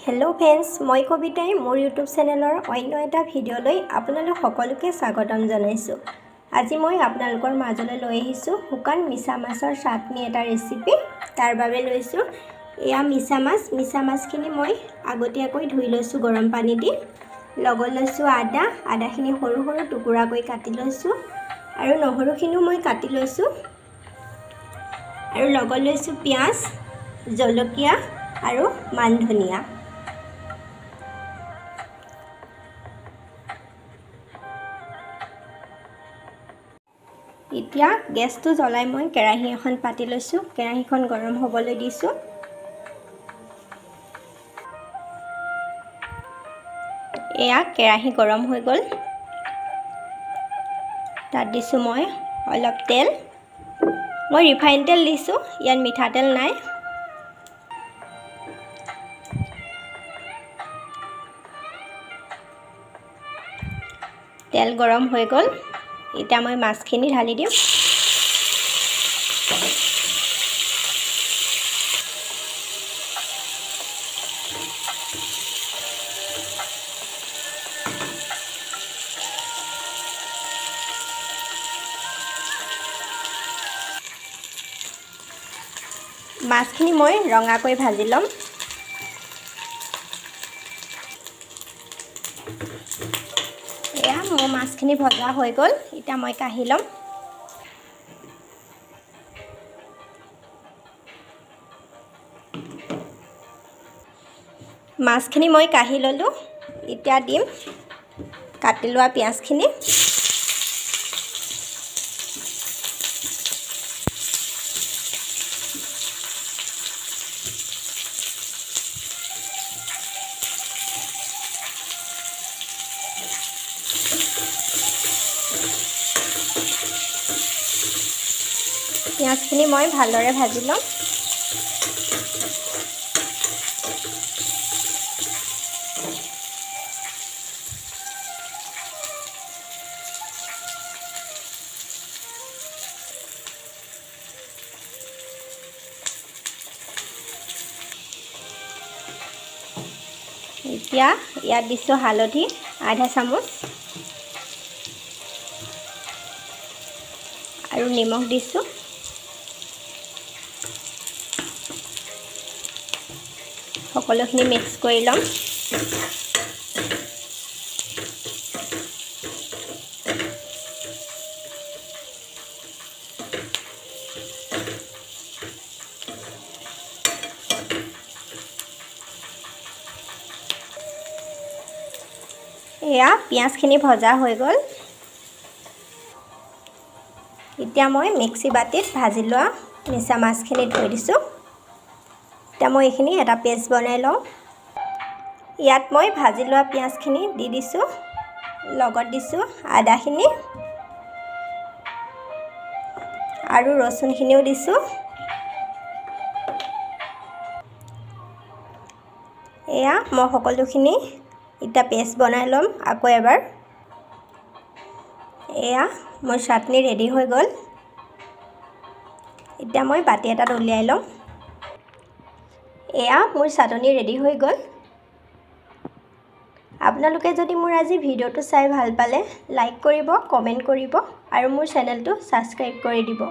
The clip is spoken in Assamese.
हेलो फ्रेंड्स मैं कविताई मोर यूट्यूब चेनेलर अन्य एटा भिडिओলৈ আপোনালোক সকলোকে স্বাগতম জনাইছো। আজি মই আপোনালোকৰ মাজলৈ লৈ আহিছো শুকান মিছা মাছৰ চাটনি এটা ৰেচিপি। তাৰ বাবে লৈছো এয়া মিছা মাছখিনি মই আগতীয়াকৈ ধুই লৈছো গৰম পানী দি। লগত লৈছো আদাখিনি সৰু সৰু টুকুৰাকৈ কাটি লৈছো আৰু নহৰুখিনিও মই কাটি লৈছো আৰু লগত লৈছো পিয়াজ, জলকীয়া আৰু মান ধনিয়া। এতিয়া গেছটো জ্বলাই মই কেৰাহী এখন পাতি লৈছো। কেৰাহীখন গৰম হ'বলৈ দিছো। এয়া কেৰাহী গৰম হৈ গ'ল। তাত দিছো মই অলপ তেল। মই ৰিফাইন তেল দিছো, ইয়াত মিঠাতেল নাই। তেল গৰম হৈ গ'ল। এতিয়া মই মাছখিনি ঢালি দিম। মাছখিনি মই ৰঙাকৈ ভাজি ল'ম। এয়া মোৰ মাছখিনি ভজা হৈ গ'ল। এতিয়া মই কাঢ়ি ল'ম। মাছখিনি মই কাঢ়ি ল'লোঁ। এতিয়া দিম কাটি লোৱা পিঁয়াজখিনি। পিঁয়াজখিনি মই ভালদৰে ভাজি ল'ম। এতিয়া ইয়াত দিছোঁ হালধি আধা চামুচ আৰু নিমখ দিছোঁ। সকলোখিনি মিক্স কৰি ল'ম। এয়া পিঁয়াজখিনি ভজা হৈ গ'ল। এতিয়া মই মিক্সি বাতিত ভাজি লোৱা মিছা মাছখিনি ধুই দিছোঁ। এতিয়া মই এইখিনি এটা পেষ্ট বনাই লওঁ। ইয়াত মই ভাজি লোৱা পিঁয়াজখিনি দি দিছোঁ। লগত দিছোঁ আদাখিনি আৰু ৰচুনখিনিও দিছোঁ। এয়া মই সকলোখিনি এতিয়া পেষ্ট বনাই ল'ম আকৌ এবাৰ। এয়া মোৰ চাটনি ৰেডি হৈ গ'ল। এতিয়া মই বাতি এটাত উলিয়াই ল'ম। এয়া মোৰ চাটনি ৰেডি হৈ গ'ল। আপোনালোকে যদি মোৰ আজি ভিডিঅ'টো চাই ভাল পালে লাইক কৰিব, কমেণ্ট কৰিব আৰু মোৰ চেনেলটো ছাবস্ক্ৰাইব কৰি দিব।